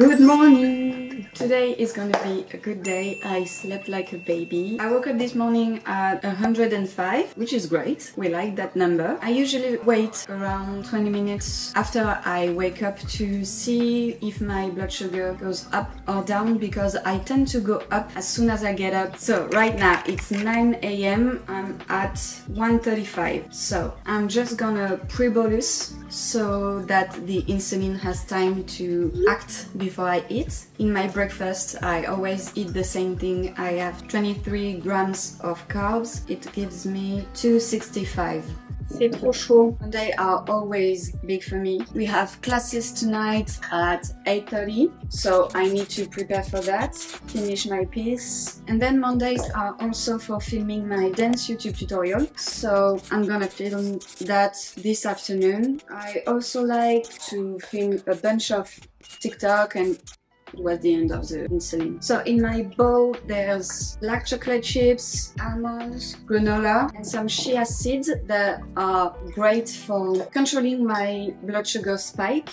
Good morning! Today is gonna be a good day. I slept like a baby. I woke up this morning at 105, which is great. We like that number. I usually wait around 20 minutes after I wake up to see if my blood sugar goes up or down, because I tend to go up as soon as I get up. So right now it's 9 AM, I'm at 135. So I'm just gonna pre-bolus so that the insulin has time to act before I eat. In my breakfast I always eat the same thing. I have 23 grams of carbs. It gives me 265. C'est trop chaud. Mondays are always big for me. We have classes tonight at 8:30, so I need to prepare for that, finish my piece. And then Mondays are also for filming my dance YouTube tutorial, so I'm gonna film that this afternoon. I also like to film a bunch of TikTok, and it was the end of the insulin. So in my bowl there's black chocolate chips, almonds, granola, and some chia seeds that are great for controlling my blood sugar spike.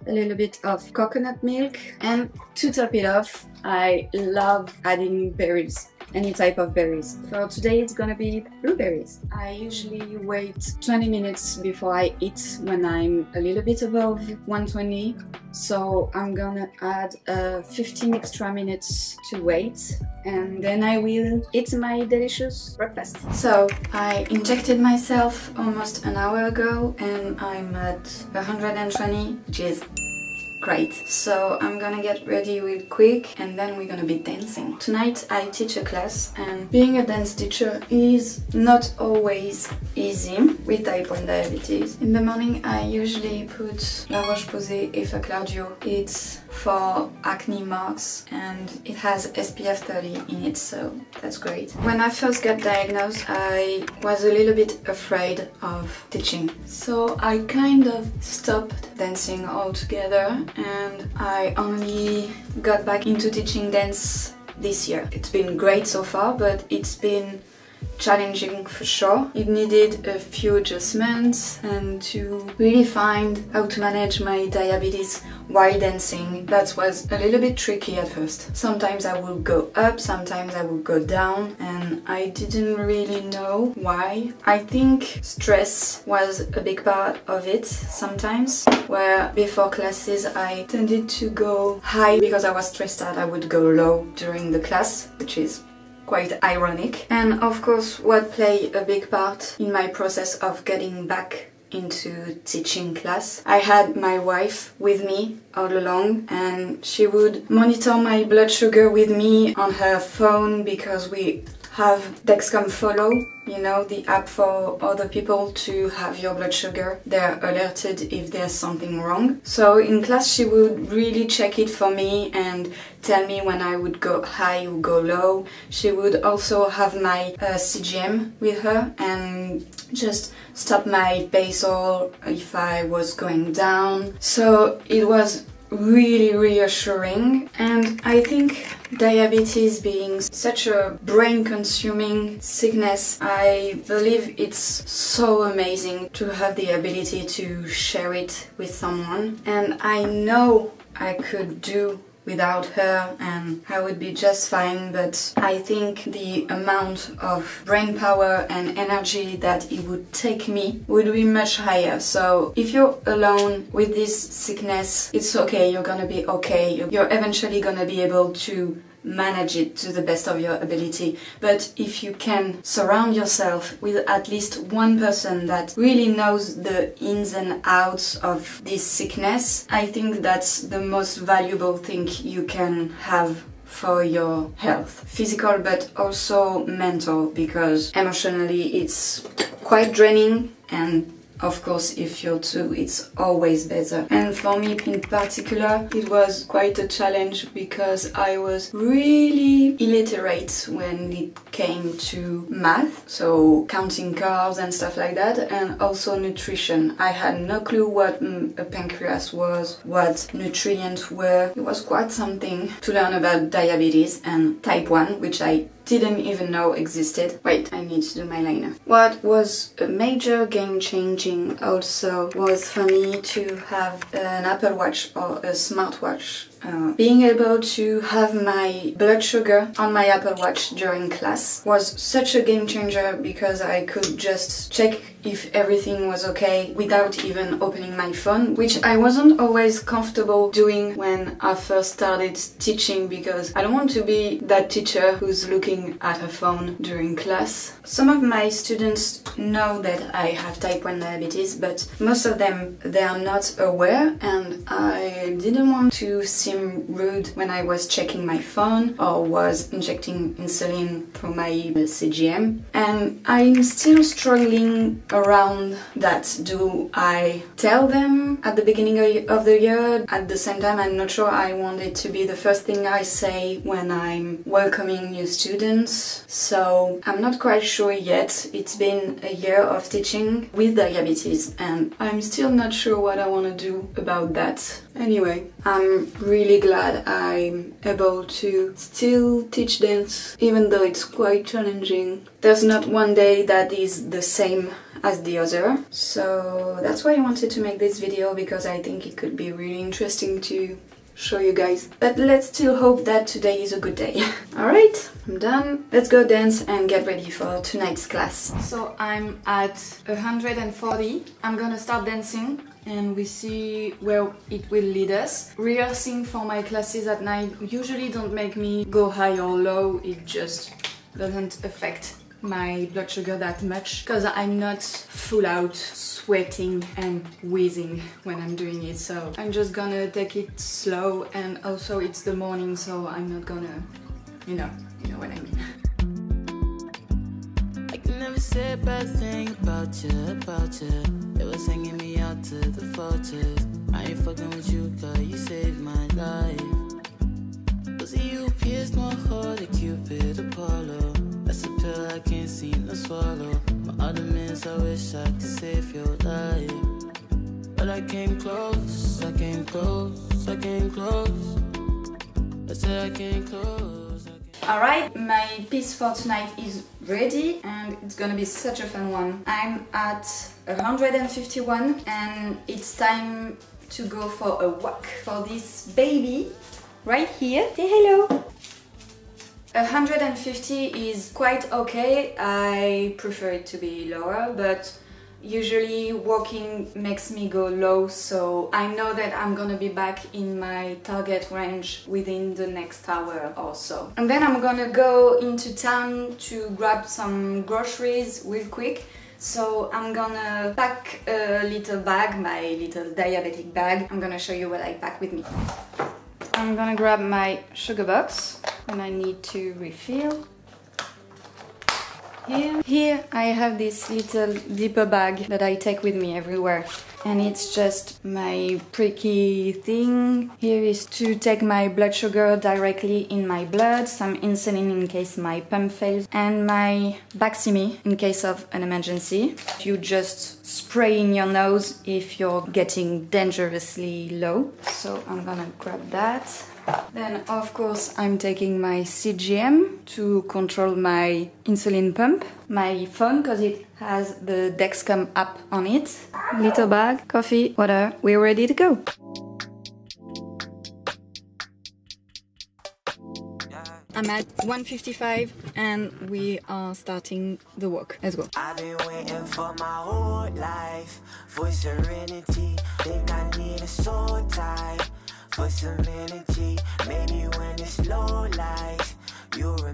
A little bit of coconut milk, and to top it off, I love adding berries. Any type of berries. For today it's gonna be blueberries. I usually wait 20 minutes before I eat when I'm a little bit above 120, so I'm gonna add 15 extra minutes to wait, and then I will eat my delicious breakfast. So I injected myself almost an hour ago and I'm at 120, which is great. So I'm gonna get ready real quick and then we're gonna be dancing. Tonight I teach a class, and being a dance teacher is not always easy with type 1 diabetes. In the morning I usually put La Roche-Posay Effet Cardio. It's for acne marks and it has SPF 30 in it, so that's great. When I first got diagnosed I was a little bit afraid of teaching, so I kind of stopped dancing altogether, and I only got back into teaching dance this year. It's been great so far, but it's been challenging for sure. It needed a few adjustments and to really find how to manage my diabetes while dancing. That was a little bit tricky at first. Sometimes I would go up, sometimes I would go down, and I didn't really know why. I think stress was a big part of it sometimes, where before classes I tended to go high because I was stressed out. I would go low during the class, which is quite ironic. And of course what played a big part in my process of getting back into teaching class, I had my wife with me all along, and she would monitor my blood sugar with me on her phone, because we have DEXCOM Follow, you know, the app for other people to have your blood sugar. They're alerted if there's something wrong. So in class she would really check it for me and tell me when I would go high or go low. She would also have my CGM with her and just stop my basal if I was going down. So it was really reassuring, and I think diabetes being such a brain-consuming sickness, I believe it's so amazing to have the ability to share it with someone, and I know I could do without her and I would be just fine, but I think the amount of brain power and energy that it would take me would be much higher. So if you're alone with this sickness, it's okay, you're gonna be okay, you're eventually gonna be able to manage it to the best of your ability. But if you can surround yourself with at least one person that really knows the ins and outs of this sickness, I think that's the most valuable thing you can have for your health. Physical but also mental, because emotionally it's quite draining, and of course, if you're two, it's always better. And for me in particular, it was quite a challenge because I was really illiterate when it came to math, so counting carbs and stuff like that, and also nutrition. I had no clue what a pancreas was, what nutrients were. It was quite something to learn about diabetes and type 1, which I didn't even know existed. Wait, I need to do my liner. What was a major game changing also was for me to have an Apple Watch or a smartwatch Being able to have my blood sugar on my Apple Watch during class was such a game changer because I could just check if everything was okay without even opening my phone, which I wasn't always comfortable doing when I first started teaching because I don't want to be that teacher who's looking at her phone during class. Some of my students know that I have type 1 diabetes, but most of them, they are not aware, and I didn't want to seem rude when I was checking my phone or was injecting insulin through my CGM. And I'm still struggling around that. Do I tell them at the beginning of the year? At the same time, I'm not sure I want it to be the first thing I say when I'm welcoming new students. So I'm not quite sure yet. It's been a year of teaching with diabetes and I'm still not sure what I want to do about that. Anyway, I'm really glad I'm able to still teach dance, even though it's quite challenging. There's not one day that is the same as the other. So that's why I wanted to make this video, because I think it could be really interesting to show you guys. But let's still hope that today is a good day. Alright, I'm done. Let's go dance and get ready for tonight's class. So I'm at 140. I'm gonna start dancing and we see where it will lead us. Rehearsing for my classes at night usually don't make me go high or low. It just doesn't affect my blood sugar that much because I'm not full out sweating and wheezing when I'm doing it, so I'm just gonna take it slow. And also it's the morning, so I'm not gonna, you know what I mean. I can never say a bad thing about you. It was hanging me out to the vultures. I ain't fucking with you cause you saved my life. Was it you pierced my heart, a Cupid Apollo? That's a pill I can't seem to swallow. My other mans, I wish I could save your life. But I came close, I came close, I came close. I said I came close. Alright, my piece for tonight is ready and it's gonna be such a fun one. I'm at 151 and it's time to go for a walk for this baby right here. Say hello! 150 is quite okay. I prefer it to be lower, but usually walking makes me go low, so I know that I'm gonna be back in my target range within the next hour or so. And then I'm gonna go into town to grab some groceries real quick. So I'm gonna pack a little bag, my little diabetic bag. I'm gonna show you what I pack with me. I'm gonna grab my sugar box when I need to refill. Here I have this little zipper bag that I take with me everywhere, and it's just my pricky thing. Here is to take my blood sugar directly in my blood, some insulin in case my pump fails, and my Baqsimi in case of an emergency. You just spray in your nose if you're getting dangerously low. So I'm gonna grab that. Then of course I'm taking my CGM to control my insulin pump, my phone because it has the DEXCOM app on it, little bag, coffee, water, we're ready to go. I'm at 155 and we are starting the walk. Let's go. I've been waiting for my whole life for serenity. Think I need a soul tie. For some energy, maybe when it's low life.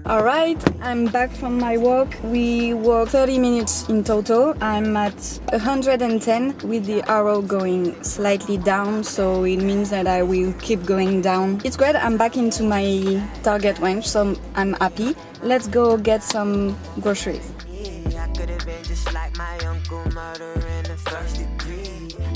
Alright, I'm back from my walk. We walked 30 minutes in total. I'm at 110 with the arrow going slightly down, so it means that I will keep going down. It's great, I'm back into my target range, so I'm happy. Let's go get some groceries. I could have been just like my uncle, murdering the first degree.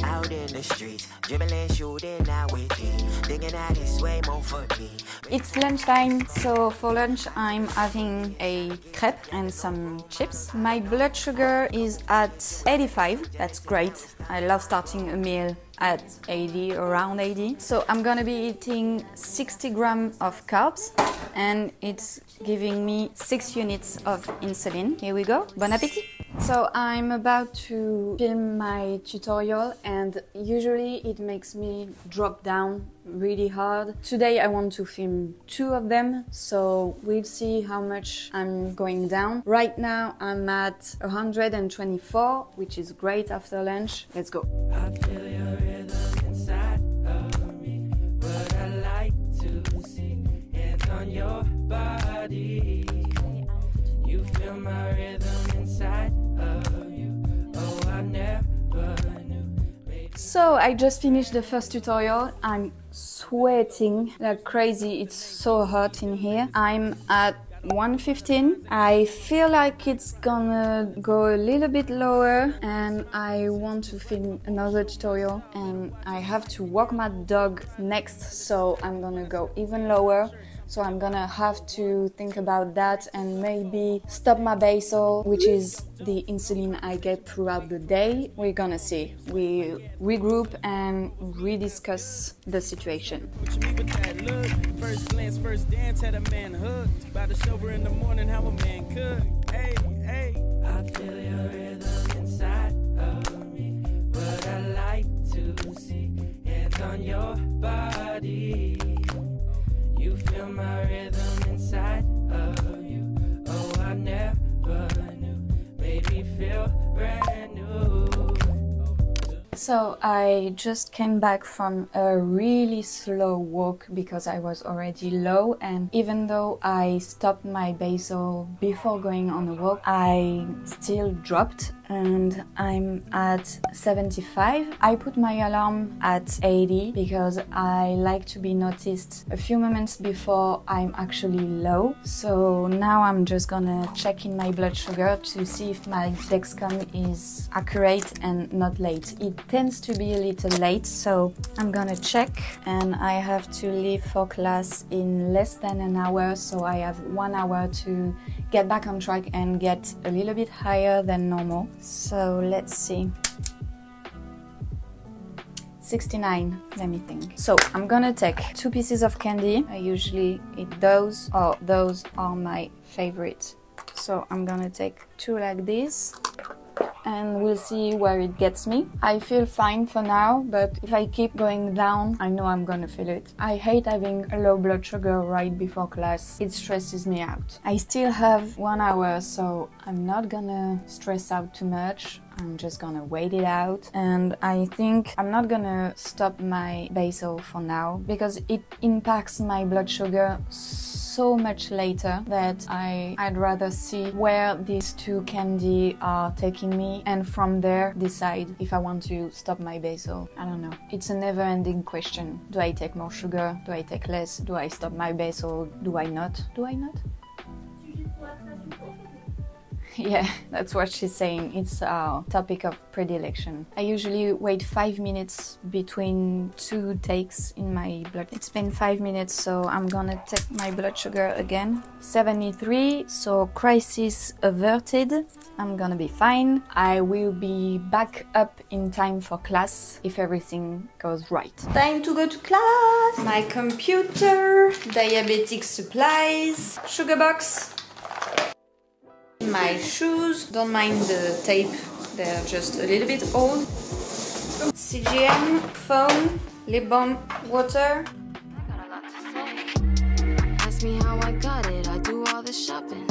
Out in the streets, dribbling, shooting out with me, thinking that it's way more for me. It's lunchtime, so for lunch I'm having a crepe and some chips. My blood sugar is at 85, that's great. I love starting a meal at 80, around 80. So I'm gonna be eating 60 grams of carbs and it's giving me 6 units of insulin. Here we go, bon appétit! So I'm about to film my tutorial and usually it makes me drop down really hard. Today I want to film 2 of them, so we'll see how much I'm going down. Right now I'm at 124, which is great after lunch. Let's go. I feel your rhythm inside of me. What I like to see hands on your body. You feel my rhythm inside of you. Oh, I never knew. So I just finished the first tutorial. I'm sweating like crazy. It's so hot in here. I'm at 115. I feel like it's gonna go a little bit lower and I want to film another tutorial and I have to walk my dog next, so I'm gonna go even lower. So I'm gonna have to think about that and maybe stop my basal, which is the insulin I get throughout the day. We're gonna see. We regroup and rediscuss the situation. First glance, first dance, had a man hooked. By the shower in the morning, how a man could. Hey, hey. I feel your rhythm inside of me. What I like to see, hands on your body. You feel my rhythm inside of you. Oh, I never knew. Made me feel brand new. So I just came back from a really slow walk because I was already low, and even though I stopped my basal before going on the walk, I still dropped and I'm at 75. I put my alarm at 80 because I like to be noticed a few moments before I'm actually low. So now I'm just gonna check in my blood sugar to see if my DEXCOM is accurate and not late. It tends to be a little late, so I'm gonna check, and I have to leave for class in less than an hour, so I have 1 hour to get back on track and get a little bit higher than normal. So let's see. 69, let me think. So I'm gonna take 2 pieces of candy. I usually eat those, or those are my favorite. So I'm gonna take 2 like this, and we'll see where it gets me. I feel fine for now, but if I keep going down, I know I'm gonna feel it. I hate having a low blood sugar right before class. It stresses me out. I still have 1 hour, so I'm not gonna stress out too much. I'm just gonna wait it out, and I think I'm not gonna stop my basal for now because it impacts my blood sugar so much later that I'd rather see where these 2 candy are taking me and from there decide if I want to stop my basal. I don't know. It's a never-ending question. Do I take more sugar? Do I take less? Do I stop my basal? Do I not? Do I not? Yeah, that's what she's saying. It's our topic of predilection. I usually wait 5 minutes between 2 takes in my blood. It's been 5 minutes, so I'm gonna take my blood sugar again. 73, so crisis averted. I'm gonna be fine. I will be back up in time for class if everything goes right. Time to go to class! My computer, diabetic supplies, sugar box, my shoes, don't mind the tape, they're just a little bit old. CGM, phone, lip balm, water. Ask me how I got it, I do all the shopping.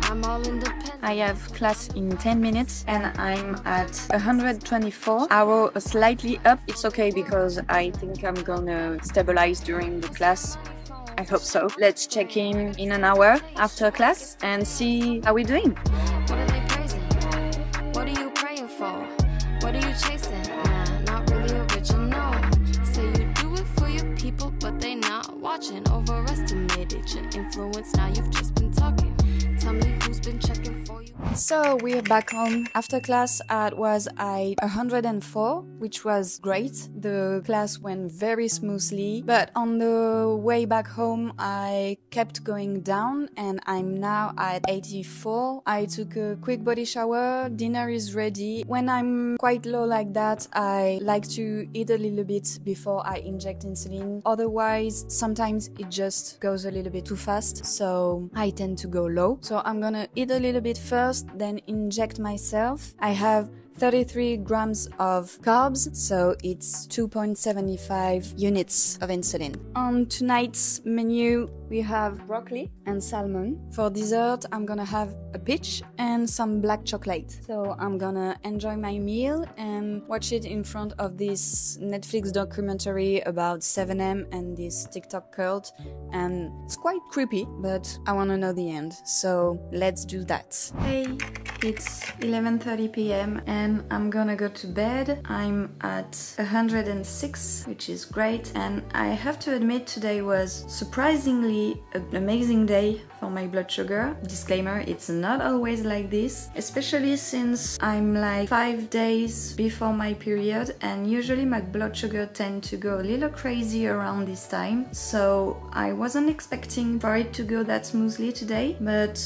I'm all independent. I have class in 10 minutes and I'm at 124. Arrow slightly up. It's okay because I think I'm gonna stabilize during the class. I hope so. Let's check in an hour after class and see how we're doing. What are they praising? What are you praying for? What are you chasing? Nah, not really original. Say you do it for your people, but they not watching. Overestimated your influence, now you've just been talking. Tell me who's been checking for you. So we're back home. After class I was at 104, which was great. The class went very smoothly, but on the way back home I kept going down and I'm now at 84. I took a quick body shower, dinner is ready. When I'm quite low like that, I like to eat a little bit before I inject insulin. Otherwise, sometimes it just goes a little bit too fast, so I tend to go low. So I'm gonna eat a little bit first, then inject myself. I have 33 grams of carbs, so it's 2.75 units of insulin. On tonight's menu, we have broccoli and salmon. For dessert, I'm gonna have a peach and some black chocolate. So I'm gonna enjoy my meal and watch it in front of this Netflix documentary about 7M and this TikTok cult. And it's quite creepy, but I wanna know the end. So let's do that. Hey, it's 11:30 p.m. and I'm gonna go to bed. I'm at 106, which is great. And I have to admit today was surprisingly an amazing day for my blood sugar. Disclaimer, it's not always like this, especially since I'm like 5 days before my period and usually my blood sugar tend to go a little crazy around this time. So I wasn't expecting for it to go that smoothly today, but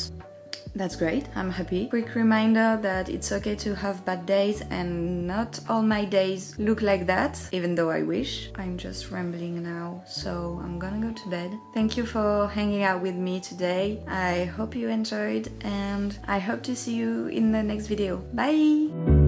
that's great, I'm happy. Quick reminder that it's okay to have bad days and not all my days look like that, even though I wish. I'm just rambling now, so I'm gonna go to bed. Thank you for hanging out with me today. I hope you enjoyed and I hope to see you in the next video. Bye!